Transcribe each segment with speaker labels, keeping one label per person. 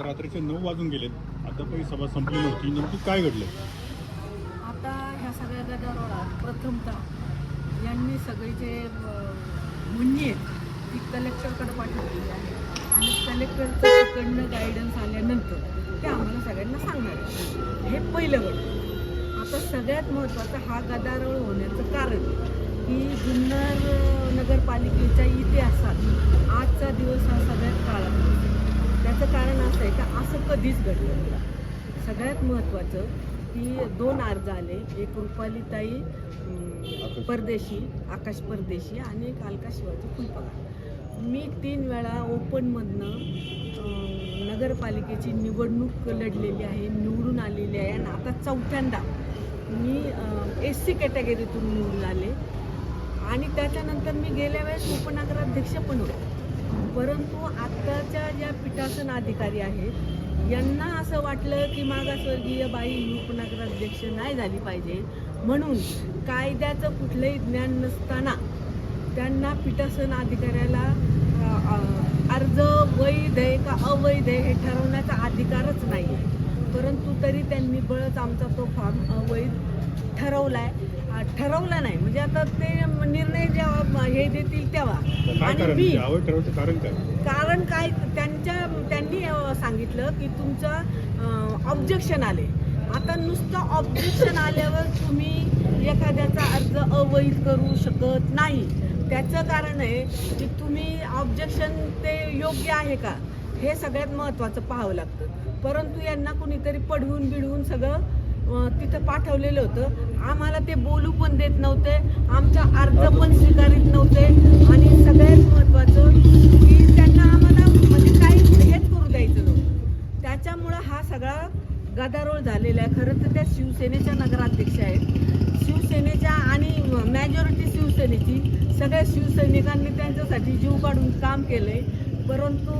Speaker 1: रात्रीचे 9 वाजून गेलेत. आता काही सभा संपली नव्हती. नेमकी काय घडलं?
Speaker 2: आता ह्या सगळ्या गदारोळात प्रथमतः यांनी सगळे जे म्हणणी आहेत ती कलेक्टरकडे पाठवलेली आहे आणि कलेक्टरचं तिकडनं गायडन्स आल्यानंतर ते आम्हाला सगळ्यांना सांगणार आहे. हे पहिलं घडलं. आता सगळ्यात महत्त्वाचं हा गदारोळ होण्याचं कारण की जुन्नर नगरपालिकेच्या इतिहासात आजचा दिवस हा सगळ्यात काळा दिवस आहे. त्याचं कारण असं आहे का असं कधीच घडलं नाही. सगळ्यात महत्त्वाचं की 2 अर्ज आले. एक रुपालीताई परदेशी, आकाश परदेशी आणि एक अलका शिवाजी फुलपगार. मी 3 वेळा ओपनमधनं नगरपालिकेची निवडणूक लढलेली आहे, निवडून आलेली आहे आणि आता 4थ्यांदा मी SC कॅटेगरीतून निवडून आले आणि त्याच्यानंतर मी गेल्या वेळेस उपनगराध्यक्ष पण होते. परंतु आत्ताच्या ज्या पीठासन अधिकारी आहेत यांना असं वाटलं की मागासवर्गीय बाई उपनगराध्यक्ष नाही झाली पाहिजे म्हणून कायद्याचं कुठलंही ज्ञान नसताना त्यांना पीठासन अधिकाऱ्याला अर्ज वैध आहे का अवैध आहे हे ठरवण्याचा अधिकारच नाही आहे. परंतु तरी त्यांनी बळच आमचा तो फॉर्म अवैध ठरवला नाही. म्हणजे आता ते निर्णय जेव्हा हे देतील तेव्हा. आणि कारण काय त्यांनी सांगितलं की तुमचं ऑब्जेक्शन आले. आता नुसतं ऑब्जेक्शन आल्यावर तुम्ही एखाद्याचा अर्ज अवैध करू शकत नाही. त्याचं कारण आहे की तुम्ही ऑब्जेक्शन ते योग्य आहे का हे सगळ्यात महत्त्वाचं पाहावं लागतं. परंतु यांना कुणीतरी पडवून बिडवून सगळं तिथं पाठवलेलं होतं. आम्हाला ते बोलू पण देत नव्हते, आमचा अर्ज पण स्वीकारित नव्हते आणि सगळ्यात महत्त्वाचं की त्यांना आम्हाला म्हणजे काही हेच करू द्यायचं नव्हतं. त्याच्यामुळं हा सगळा गदारोळ झालेला आहे. खरं तर त्या शिवसेनेच्या नगराध्यक्ष आहेत, शिवसेनेच्या आणि मॅजॉरिटी शिवसेनेची. सगळ्या शिवसैनिकांनी त्यांच्यासाठी जीव काढून काम केलंय. परंतु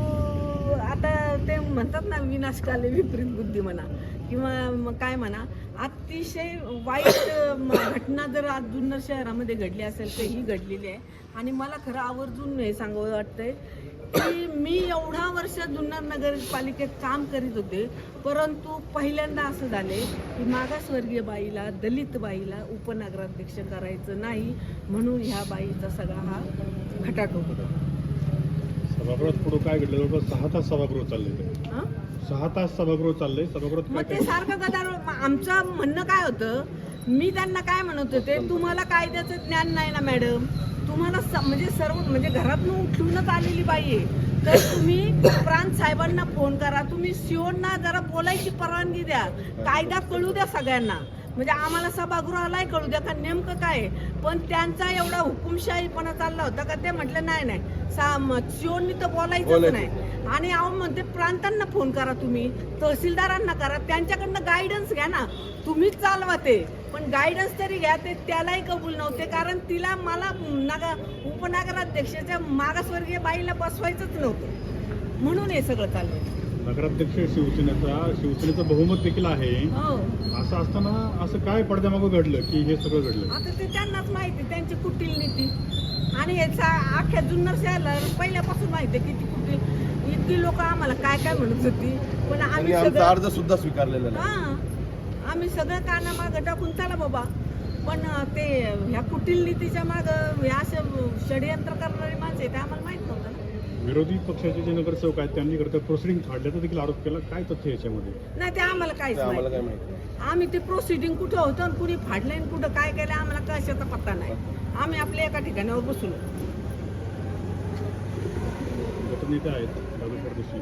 Speaker 2: आता ते म्हणतात ना विनाशकाले विपरीत बुद्धी म्हणा किंवा काय म्हणा, अतिशय वाईट घटना जर आज जुन्नर शहरामध्ये घडली असेल तर ही घडलेली आहे. आणि मला खरं आवर्जून हे सांगावं वाटतंय की मी एवढा वर्ष जुन्नर नगरपालिकेत काम करीत होते, परंतु पहिल्यांदा असं झाले की मागासवर्गीय बाईला, दलित बाईला उपनगराध्यक्ष करायचं नाही म्हणून ह्या बाईचा सगळा हा खटाटोप होता.
Speaker 1: सभागृहात पुढे काय घडलं? जवळपास 6 तास सभागृह चालले. 6 तास सभागृह चाललंय. सभागृहात
Speaker 2: मग ते सारखं गदारोळ. आमचं म्हणणं काय होतं, मी त्यांना काय म्हणत होते, तुम्हाला कायद्याचं ज्ञान नाही ना मॅडम, तुम्हाला म्हणजे सर्व म्हणजे घरातून उठूनच आलेली बाई आहे तर तुम्ही प्रांत साहेबांना फोन करा, तुम्ही सीओना जरा बोलायची परवानगी द्या, कायदा कळू द्या सगळ्यांना. म्हणजे आम्हाला सभागृहालाही कळू द्या का नेमकं काय. पण त्यांचा एवढा हुकुमशाहीपणा चालला होता का ते म्हटलं नाही सीओनी तर बोलायचंच नाही. आणि अहो म्हणते प्रांतांना फोन करा, तुम्ही तहसीलदारांना करा, त्यांच्याकडनं गायडन्स घ्या ना. तुम्हीच चालवा ते, पण गायडन्स तरी घ्या. ते त्यालाही कबूल नव्हते कारण तिला मला उपनगराध्यक्षाच्या मागासवर्गीय बाईला बसवायचंच नव्हतं म्हणून हे सगळं चाललं.
Speaker 1: नगराध्यक्ष शिवसेनेचं बहुमत देखील आहे. असं असताना असं काय पडद्यामागं घडलं की हे सगळं घडलं?
Speaker 2: आता ते त्यांनाच माहिती, त्यांची कुटील नीती. आणि हे अख्ख्या जुन्नर शहराला पहिल्यापासून माहिती आहे की ती कुटील इतकी लोक आम्हाला काय काय म्हणत होती. पण आम्ही सगळं
Speaker 3: अर्ज सुद्धा स्वीकारलेला नाही.
Speaker 2: आम्ही सगळं कानामागं टाकून चला बाबा. पण ते ह्या कुटील नीतीच्या मागं ह्या असं षडयंत्र करणारी माणसं आहे ते आम्हाला माहित नव्हतं ना.
Speaker 1: विरोधी पक्षाचे जे नगरसेवक आहेत त्यांनी खरं तर प्रोसिडिंग फाडल्याचा देखील आरोप केला. काय तथ्य याच्यामध्ये?
Speaker 2: नाही ते आम्हाला काहीच माहिती. आम्ही ते प्रोसिडिंग कुठं होतं आणि कुणी फाडलंय कुठं काय केलं आम्हाला कशाचा पत्ता नाही. आम्ही आपल्या एका ठिकाणावर बसलो.
Speaker 1: गटनेते आहेत बाजू परदेशी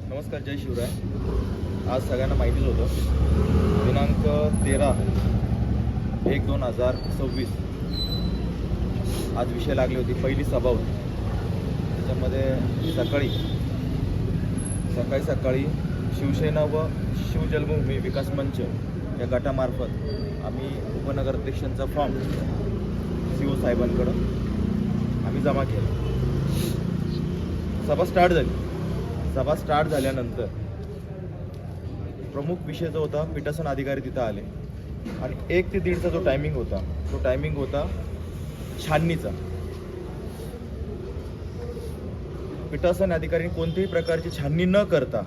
Speaker 3: नमस्कार, जय शिवराय. आज सगळ्यांना माहितीच होतं दिनांक 13/1/2026 आज विषय लागली होती. पहिली सभा होती. त्याच्यामध्ये सकाळी शिवसेना व शिवजन्मभूमी विकास मंच या गटामार्फत आम्ही उपनगराध्यक्षांचा फॉर्म CO साहेबांकडं आम्ही जमा केला. सभा स्टार्ट झाल्यानंतर प्रमुख विषय जो होता, पीठासन अधिकारी तिथं आले आणि 1 ते 1:30चा जो टायमिंग होता, तो टायमिंग होता छाननीचा. पीठासन अधिकारी कोणत्याही प्रकारची छाननी न करता,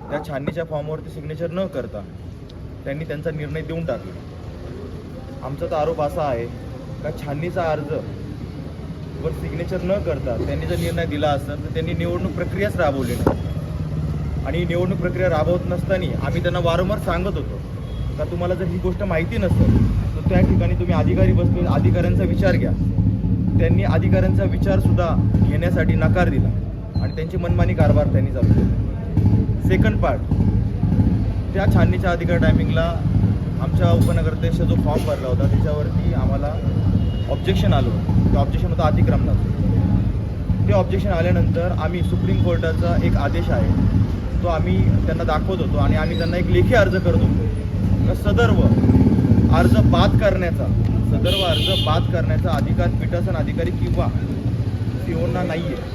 Speaker 3: त्या छाननीच्या फॉर्मवरती सिग्नेचर न करता त्यांनी त्यांचा निर्णय देऊन टाकला. आमचा तर आरोप असा आहे का छाननीचा अर्ज वर सिग्नेचर न करता त्यांनी जर निर्णय दिला असेल तर त्यांनी निवडणूक प्रक्रियाच राबवली नाही. आणि निवडणूक प्रक्रिया राबवत नसताना आम्ही त्यांना वारंवार सांगत होतो का तुम्हाला जर ही गोष्ट माहिती नसेल तर त्या ठिकाणी तुम्ही अधिकारी बसले, अधिकाऱ्यांचा विचार घ्या. त्यांनी अधिकाऱ्यांचा विचारसुद्धा घेण्यासाठी नकार दिला आणि त्यांची मनमानी कारभार त्यांनी चालू केला. सेकंड पार्ट, त्या छाननीच्या अधिकार टायमिंगला आमच्या उपनगराध्यक्ष जो फॉर्म भरला होता त्याच्यावरती आम्हाला ऑब्जेक्शन आलं होतं. ते ऑब्जेक्शन होतं अतिक्रमणाचं. ते ऑब्जेक्शन आल्यानंतर आम्ही सुप्रीम कोर्टाचा एक आदेश आहे तो आम्ही त्यांना दाखवत होतो आणि आम्ही त्यांना एक लेखी अर्ज करत होतो का सदर्व अर्ज बाद करण्याचा अधिकार पीठासन अधिकारी किंवा सीओना नाही आहे.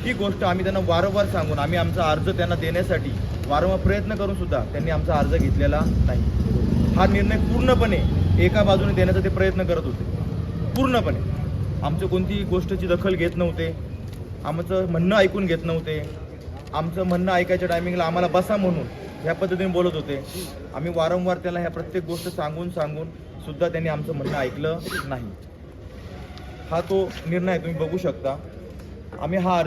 Speaker 3: ही गोष्ट आम्ही त्यांना वारंवार सांगून आम्ही आमचा अर्ज त्यांना देण्यासाठी वारंवार प्रयत्न करून सुद्धा त्यांनी आमचा अर्ज घेतलेला नाही. हा निर्णय पूर्णपणे एका बाजूने देण्याचा ते प्रयत्न करत होते. पूर्णपणे आमचं कोणतीही गोष्टीची दखल घेत नव्हते, आमचं म्हणणं ऐकून घेत नव्हते. आमचं म्हणणं ऐकायच्या टायमिंगला आम्हाला बसा म्हणून ह्या पद्धतीने बोलत होते. आम्ही वारंवार त्याला ह्या प्रत्येक गोष्ट सांगून सुद्धा त्यांनी आमचं म्हणणं ऐकलं नाही. हा तो निर्णय तुम्ही बघू शकता. आम्ही हा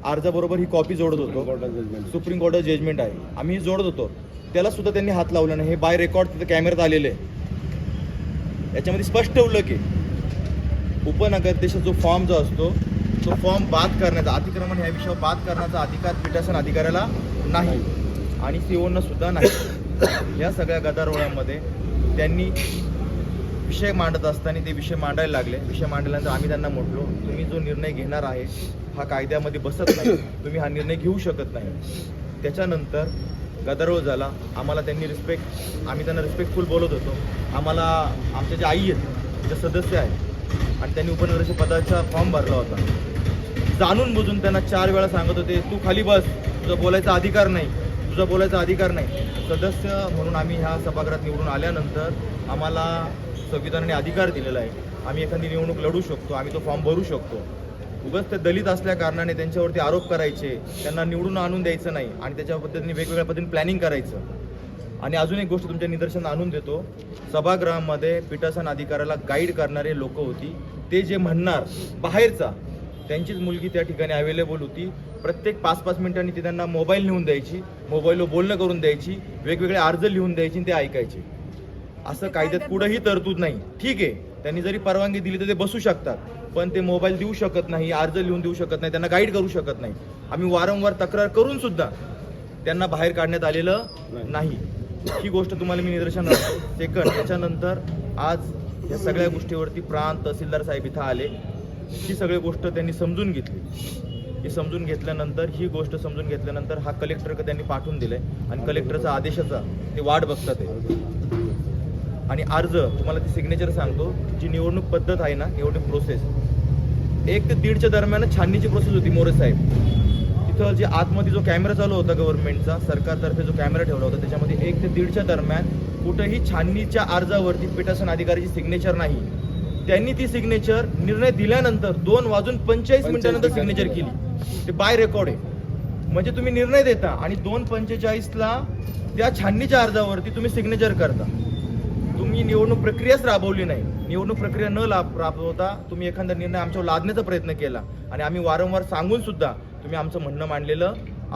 Speaker 3: अर्जाबरोबर ही कॉपी जोडत होतो. सुप्रीम कोर्ट जजमेंट आहे, आम्ही जोडत होतो. त्याला सुद्धा त्यांनी हात लावला नाही. हे बाय रेकॉर्ड तिथं कॅमेऱ्यात आलेले आहे. याच्यामध्ये स्पष्ट ठेवलं की उपनगराध्यक्ष जो फॉर्म जो असतो तो फॉर्म बाद करण्याचा, अतिक्रमण ह्या विषयावर बाद करण्याचा अधिकार पीठासन अधिकाऱ्याला नाही आणि सीओना सुद्धा नाही. या सगळ्या गदारोळामध्ये त्यांनी विषय मांडत असताना ते विषय मांडायला लागले. विषय मांडल्यानंतर आम्ही त्यांना म्हटलो तुम्ही जो निर्णय घेणार आहे हा कायद्यामध्ये बसत नाही, तुम्ही हा निर्णय घेऊ शकत नाही. त्याच्यानंतर गदारोळ झाला. आम्हाला त्यांनी आम्ही त्यांना रिस्पेक्टफुल बोलत होतो. आम्हाला आमच्या ज्या आई आहेत, ज्या सदस्य आहेत आणि त्यांनी उपनगराध्यक्ष पदाचा फॉर्म भरला होता, जाणून बुजून त्यांना 4 वेळा सांगत होते तू खाली बस, तुझा बोलायचा अधिकार नाही. सदस्य म्हणून आम्ही ह्या सभागृहात निवडून आल्यानंतर आम्हाला संविधानाने अधिकार दिलेला आहे. आम्ही एखादी निवडणूक लढू शकतो, आम्ही तो फॉर्म भरू शकतो. उगाच ते दलित असल्या कारणाने त्यांच्यावरती आरोप करायचे, त्यांना निवडून आणून द्यायचं नाही आणि त्याच्या पद्धतीने वेगवेगळ्या पद्धतीने प्लॅनिंग करायचं. आणि अजून एक गोष्ट तुमच्या निदर्शन आणून देतो, सभागृहामध्ये पीठासन अधिकाऱ्याला गाईड करणारे लोक होती. ते जे म्हणणार बाहेरचा, त्यांचीच मुलगी त्या ठिकाणी अवेलेबल होती. प्रत्येक 5-5 मिनिटांनी ती त्यांना मोबाईल लिहून द्यायची, मोबाईलवर बोलणं करून द्यायची, वेगवेगळे अर्ज लिहून द्यायची आणि ते ऐकायचे. असं कायद्यात कुठंही तरतूद नाही. ठीक आहे, त्यांनी जरी परवानगी दिली तर ते बसू शकतात, पण ते मोबाईल देऊ शकत नाही, अर्ज लिहून देऊ शकत नाही, त्यांना गाईड करू शकत नाही. आम्ही वारंवार तक्रार करून सुद्धा त्यांना बाहेर काढण्यात आलेलं नाही. ही गोष्ट तुम्हाला मी निदर्शन आणतो. सेकंड, त्याच्यानंतर आज या सगळ्या गोष्टीवरती तहसीलदार साहेब इथं आले. ही सगळी गोष्ट त्यांनी समजून घेतली. ही गोष्ट समजून घेतल्यानंतर हा कलेक्टरकडे त्यांनी पाठवून दिलाय आणि कलेक्टरचा आदेशाचा ते वाट बघतात आहे. आणि अर्ज तुम्हाला ती सिग्नेचर सांगतो, जी निवडणूक पद्धत आहे ना, निवडणूक प्रोसेस 1 ते 1:30च्या दरम्यान छाननीची प्रोसेस होती. मोरे साहेब तिथं जे आतमध्ये जो कॅमेरा चालू होता गव्हर्नमेंटचा, सरकारतर्फे जो कॅमेरा ठेवला होता, त्याच्यामध्ये 1 ते 1:30च्या दरम्यान कुठेही छाननीच्या अर्जावरती पीठासन अधिकाऱ्याची सिग्नेचर नाही. त्यांनी ती सिग्नेचर निर्णय दिल्यानंतर 2:45 सिग्नेचर केली. ते बाय रेकॉर्ड आहे. म्हणजे तुम्ही निर्णय देता आणि 2:45ला त्या छाननीच्या अर्जावरती तुम्ही सिग्नेचर करता. तुम्ही निवडणूक प्रक्रियाच राबवली नाही. निवडणूक प्रक्रिया न राबवता तुम्ही एखादा निर्णय आमच्यावर लादण्याचा प्रयत्न केला आणि आम्ही वारंवार सांगून सुद्धा तुम्ही आमचं म्हणणं मांडलेलं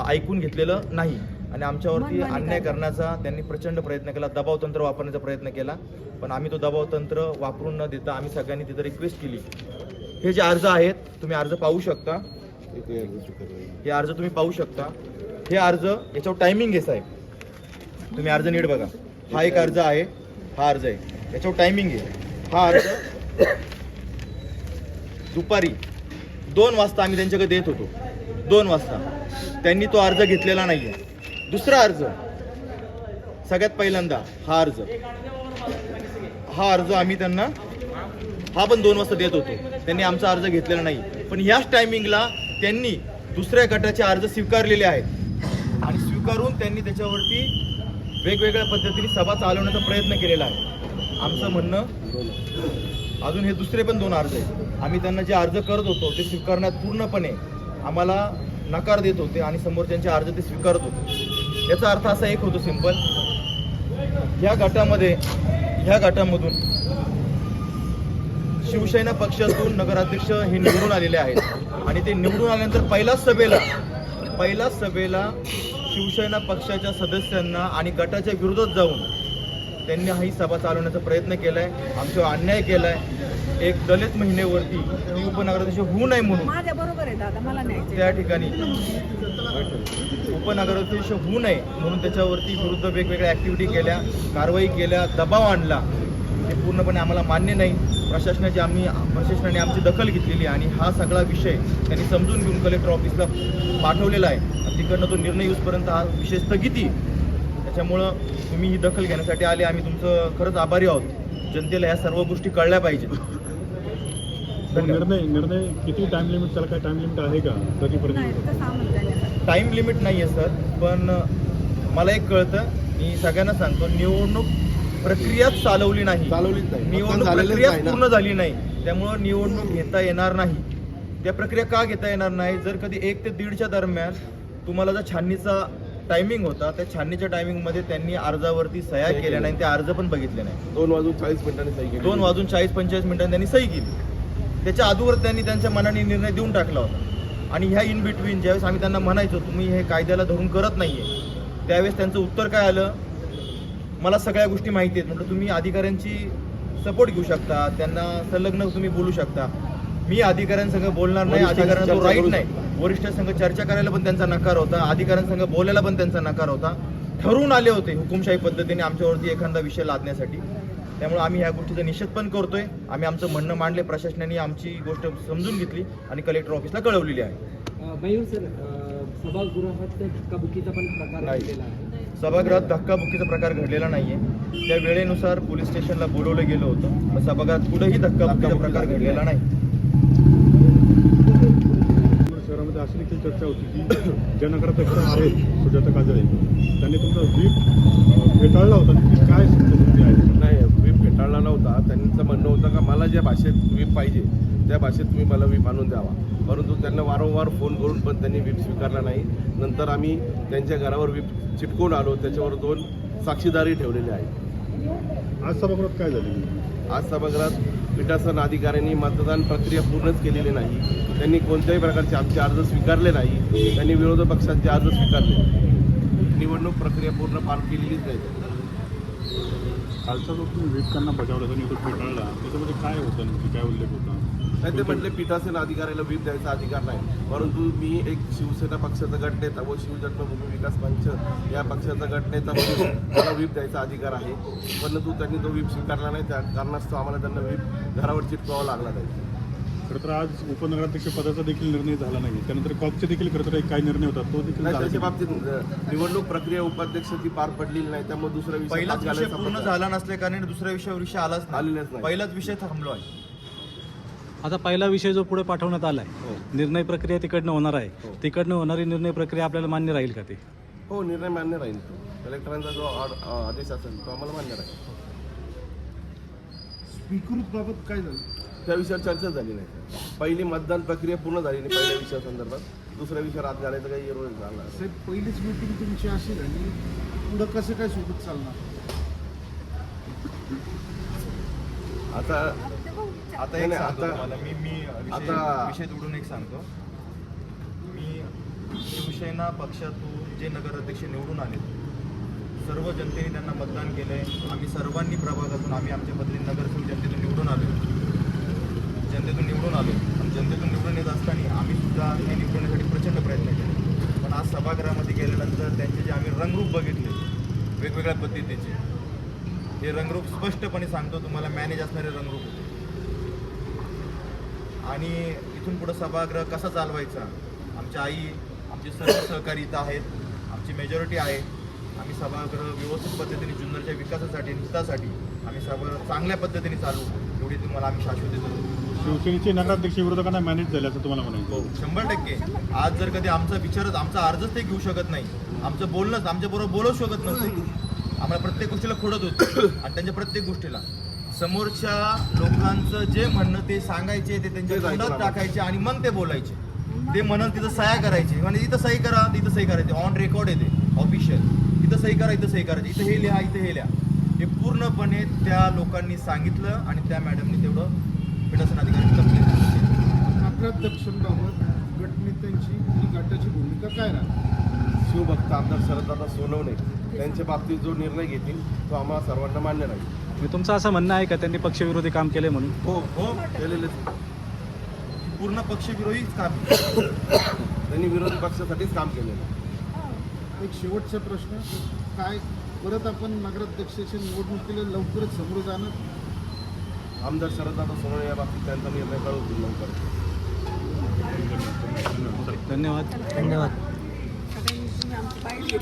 Speaker 3: ऐकून घेतलेलं नाही आणि आमच्यावरती अन्याय करण्याचा त्यांनी प्रचंड प्रयत्न केला, दबाव तंत्र वापरण्याचा प्रयत्न केला. पण आम्ही तो दबाव तंत्र वापरून न देता आम्ही सगळ्यांनी तिथं रिक्वेस्ट केली. हे जे अर्ज आहेत तुम्ही अर्ज पाहू शकता. हे अर्ज तुम्ही पाहू शकता. हे अर्ज याच्यावर टायमिंग आहे साहेब, तुम्ही अर्ज नीट बघा. हा एक अर्ज आहे, हा अर्ज आहे, याच्यावर टायमिंग आहे. हा अर्ज दुपारी 2 वाजता आम्ही त्यांच्याकडे देत होतो. 2 वाजता त्यांनी तो अर्ज घेतलेला नाहीये. दुसरा अर्ज सगळ्यात पहिल्यांदा हा अर्ज आम्ही त्यांना हा पण 2 वाजता देत होतो. त्यांनी आमचा अर्ज घेतलेला नाही. पण ह्याच टायमिंगला त्यांनी दुसऱ्या गटाचे अर्ज स्वीकारलेले आहेत आणि स्वीकारून त्यांनी त्याच्यावरती वेगवेगळ्या पद्धतीने सभा चालवण्याचा प्रयत्न केलेला आहे. आमचं म्हणणं अजून हे दुसरे पण 2 अर्ज आहेत. आम्ही त्यांना जे अर्ज करत होतो ते स्वीकारण्यात पूर्णपणे आम्हाला नकार देत होते आणि समोरच्यांचे अर्ज ते स्वीकारत होते. याचा अर्थ असा एक होतो सिंपल, ह्या गटामधून शिवसेना पक्षातून नगराध्यक्ष हे निवडून आलेले आहेत आणि ते निवडून आल्यानंतर पहिल्याच सभेला शिवसेना पक्षाच्या सदस्यांना आणि गटाच्या विरोधात जाऊन त्यांनी ही सभा चालवण्याचा प्रयत्न केलाय, आमच्यावर अन्याय केलाय. एक दलित महिलेवरती उपनगराध्यक्ष होऊ नये म्हणून
Speaker 2: माझ्या बरोबर आहे दादा, मला न्यायचं
Speaker 3: त्या ठिकाणी उपनगराध्यक्ष होऊ नये म्हणून त्याच्यावरती विरुद्ध वेगवेगळ्या ऍक्टिव्हिटी केल्या, कारवाई केल्या, दबाव आणला. हे पूर्णपणे आम्हाला मान्य नाही. प्रशासनाने आमची दखल घेतलेली आणि हा सगळा विषय त्यांनी समजून घेऊन कलेक्टर ऑफिसला पाठवलेला आहे. तिकडनं तो निर्णय येऊसपर्यंत हा विषय स्थगिती. त्याच्यामुळं तुम्ही ही दखल घेण्यासाठी आले, आम्ही तुमचं खरंच आभारी आहोत. जनतेला ह्या सर्व गोष्टी कळल्या पाहिजेत.
Speaker 1: निर्णय किती टाइम लिमिट, त्याला काय टाइम लिमिट आहे का कधीपर्यंत?
Speaker 3: टाइम लिमिट नाही आहे सर, पण मला एक कळतं, मी सगळ्यांना सांगतो, निवडणूक प्रक्रियाच चालवलीच नाही, निवडणूक प्रक्रिया पूर्ण झाली नाही. त्यामुळं निवडणूक घेता येणार नाही. त्या प्रक्रिया का घेता येणार नाही? जर कधी 1 ते 1:30च्या दरम्यान तुम्हाला जर छाननीचा टायमिंग होता, त्या छाननीच्या टायमिंगमध्ये त्यांनी अर्जावरती सह्या केल्या नाही, ते अर्ज पण बघितले नाही. 2:40-45 मिनिटांनी त्यांनी सही केली. त्याच्या अगोदर त्यांनी त्यांच्या मनाने निर्णय देऊन टाकला होता. आणि ह्या इन बिटवीन ज्यावेळेस आम्ही त्यांना म्हणायचो तुम्ही हे कायद्याला धरून करत नाहीये, त्यावेळेस त्यांचं उत्तर काय आलं, मला सगळ्या गोष्टी माहिती आहेत, म्हणजे तुम्ही अधिकाऱ्यांची सपोर्ट घेऊ शकता, त्यांना संलग्न तुम्ही बोलू शकता. मी अधिकाऱ्यांसंग बोलणार नाही, अधिकाऱ्यांना तो राईट नाही. वरिष्ठांसंग चर्चा करायला पण त्यांचा नकार होता, अधिकाऱ्यांसंग बोलायला पण त्यांचा नकार होता. ठरवून आले होते हुकुमशाही पद्धतीने आमच्यावरती एखादा विषय लादण्यासाठी. त्यामुळे आम्ही ह्या गोष्टीचा निषेध पण करतोय. आम्ही आमचं म्हणणं मांडले, प्रशासनाने आमची गोष्ट समजून घेतली आणि कलेक्टर ऑफिसला कळवलेली आहे.
Speaker 4: मयूर सर, सभागृहात धक्काबुक्कीचा पण प्रकार घडलेला आहे.
Speaker 3: सभागृहात धक्काबुक्कीचा प्रकार घडलेला नाहीये. त्या वेळेनुसार पोलीस स्टेशनला बोलवलं गेलं होतं, पण सभागृहात कुठेही धक्काबुक्कीचा प्रकार घडलेला नाही.
Speaker 1: शहरामध्ये अशी देखील चर्चा होती की ज्या नगराध्यक्ष आहेत सुजाता काजळे त्यांनी तुमचा व्हीप फेटाळला होता, की काय स्थिती आहे?
Speaker 5: नाही, व्हीप फेटाळला नव्हता. त्यांचं म्हणणं होतं का मला ज्या भाषेत व्हीप पाहिजे त्या भाषेत तुम्ही मला व्हीप आणून द्यावा, परंतु त्यांना वारंवार फोन करून पण त्यांनी व्हीप स्वीकारला नाही. नंतर आम्ही त्यांच्या घरावर व्हीप चिटकवून आलो, त्याच्यावर 2 साक्षीदारी ठेवलेले आहेत.
Speaker 1: आज सभागृहात काय झाले?
Speaker 5: आज सभागृहात पीठासन अधिकाऱ्यांनी मतदान प्रक्रिया पूर्णच केलेली नाही. त्यांनी कोणत्याही प्रकारचे आमचे अर्ज स्वीकारले नाही. त्यांनी विरोधी पक्षांचे अर्ज स्वीकारले. निवडणूक प्रक्रिया पूर्ण पार केलेलीच नाही.
Speaker 1: कालचा जो तुम्ही व्हीप त्यांना बजावला आणि तो फेटाळला, त्याच्यामध्ये काय होतं, नक्की काय उल्लेख होता?
Speaker 5: नाही, ते म्हटले पीठासीन अधिकाऱ्याला व्हीप द्यायचा अधिकार नाही, परंतु मी एक शिवसेना पक्षाचा गटनेता व शिवजन्मभूमी विकास मंच या पक्षाचा गटनेता म्हणून मला व्हीप द्यायचा अधिकार आहे. परंतु त्यांनी तो व्हीप स्वीकारला नाही. त्या कारणास्तव आम्हाला त्यांना व्हीप घरावर चिटकावा लागला नाही.
Speaker 1: खरं तर आज उपनगराध्यक्ष पदाचा देखील निर्णय झाला नाही. त्यानंतर कॉपचे देखील खरं तर एक काय निर्णय होता तो देखील
Speaker 5: नाही,
Speaker 1: झाला
Speaker 5: त्याच्या
Speaker 1: नाही.
Speaker 5: बाबतीत निवडणूक प्रक्रिया उपाध्यक्ष ती पार पडलेली नाही. त्यामुळे दुसरा विषय
Speaker 3: पहिलाच विषय
Speaker 5: घालायचा
Speaker 3: पूर्ण
Speaker 5: प्रकार
Speaker 3: झाला नसल्या कारणाने दुसऱ्या विषय आलाच
Speaker 5: आलेलाच नाही.
Speaker 3: पहिलाच विषय थांबलो आहे.
Speaker 6: आता पहिला विषय जो पुढे पाठवण्यात आला आहे, निर्णय प्रक्रिया तिकडनं होणार आहे, तिकडनं होणारी निर्णय प्रक्रिया आपल्याला मान्य राहील का? ते
Speaker 5: हो, निर्णय मान्य राहील. कलेक्टरांचा जो आदेश असेल तो आम्हाला मान्य राहील.
Speaker 7: स्वीकृत बाबत काय झालं?
Speaker 5: त्या विषयावर चर्चा झाली नाही. पहिली मतदान प्रक्रिया पूर्ण झाली नाही पहिल्या विषयासंदर्भात. दुसऱ्या विषयावर आज घालायचं काही रोज झाला.
Speaker 7: साहेब, पहिलीच मीटिंग तुमची अशी झाली, पुढं कसं काय सोबत चालणार?
Speaker 3: आता एक
Speaker 5: नाही,
Speaker 3: सांगतो
Speaker 5: आता-
Speaker 3: तुम्हाला, मी
Speaker 5: आता-
Speaker 3: विषय तोडून एक सांगतो. मी शिवसेना पक्षातून जे नगराध्यक्ष निवडून आले, सर्व जनतेने त्यांना मतदान केलंय. आम्ही सर्वांनी प्रभागातून आम्ही आमच्या पद्धतीने नगरसेवक जनतेतून निवडून आलो. आणि जनतेतून निवडून येत असताना आम्ही सुद्धा हे निवडण्यासाठी प्रचंड प्रयत्न केले. पण आज सभागृहामध्ये गेल्यानंतर त्यांचे जे आम्ही रंगरूप बघितले वेगवेगळ्या पद्धतीचे, हे रंगरूप स्पष्टपणे सांगतो तुम्हाला, मॅनेज असणारे रंगरूप होते. आणि इथून पुढं सभागृह कसा चालवायचा, आमच्या आई, आमचे सर्व सहकारी इथं आहेत, आमची मेजॉरिटी आहे. आम्ही सभागृह व्यवस्थित पद्धतीने जुन्नरच्या विकासासाठी, हितासाठी आम्ही सभागृह चांगल्या पद्धतीने चालवू, एवढी तुम्हाला आम्ही शाश्वती देतो.
Speaker 1: शिवसेनेचे नगराध्यक्ष विरोधकांना मॅनेज झाले असं तुम्हाला म्हणायचं
Speaker 3: 100%. आज जर कधी आमचा विचारच आमचा अर्जच ते घेऊ शकत नाही, आमचं बोलणंच आमच्याबरोबर बोलवू शकत नव्हते, आम्हाला प्रत्येक गोष्टीला खोडत होते आणि त्यांच्या प्रत्येक गोष्टीला समोरच्या लोकांचं जे म्हणणं ते सांगायचे, ते त्यांच्या तोंडात टाकायचे आणि मग ते बोलायचे. ते म्हणाल तिथं सह्या करायचे, म्हणजे इथं सही करा तिथं सही करायचे, ऑन रेकॉर्ड येते ऑफिशियल, इथं सही करा इथं सही करायची, इथं हे लिहा इथं हे लिहा. हे पूर्णपणे त्या लोकांनी सांगितलं आणि त्या मॅडमनी तेवढं पीठासन अधिकाऱ्यांनी कंप्लेंट केली.
Speaker 7: नगराध्यक्षांबाबत गटनेत्यांची आणि गटाची भूमिका काय राहते?
Speaker 5: शिवभक्त आमदार शरददादा सोनवणे त्यांच्या बाबतीत जो निर्णय घेतील तो आम्हाला सर्वांना मान्य नाही.
Speaker 6: मी तुमचं असं म्हणणं आहे का त्यांनी पक्षविरोधी काम केले म्हणून?
Speaker 3: हो हो
Speaker 5: केलेलेच
Speaker 3: पूर्ण पक्षविरोधीच काम.
Speaker 5: त्यांनी विरोधी पक्षासाठीच काम केलेलं.
Speaker 7: एक शेवटचा प्रश्न, काय परत आपण नगराध्यक्षाच्या निवडणुकीला लवकरच समोर जाणं?
Speaker 5: आमदार शरददादा सोनवणे या बाबतीत त्यांचा निर्णय कळवतील लवकर.
Speaker 6: धन्यवाद.
Speaker 2: सगळ्यांनी तुम्ही आमचं पाहिजे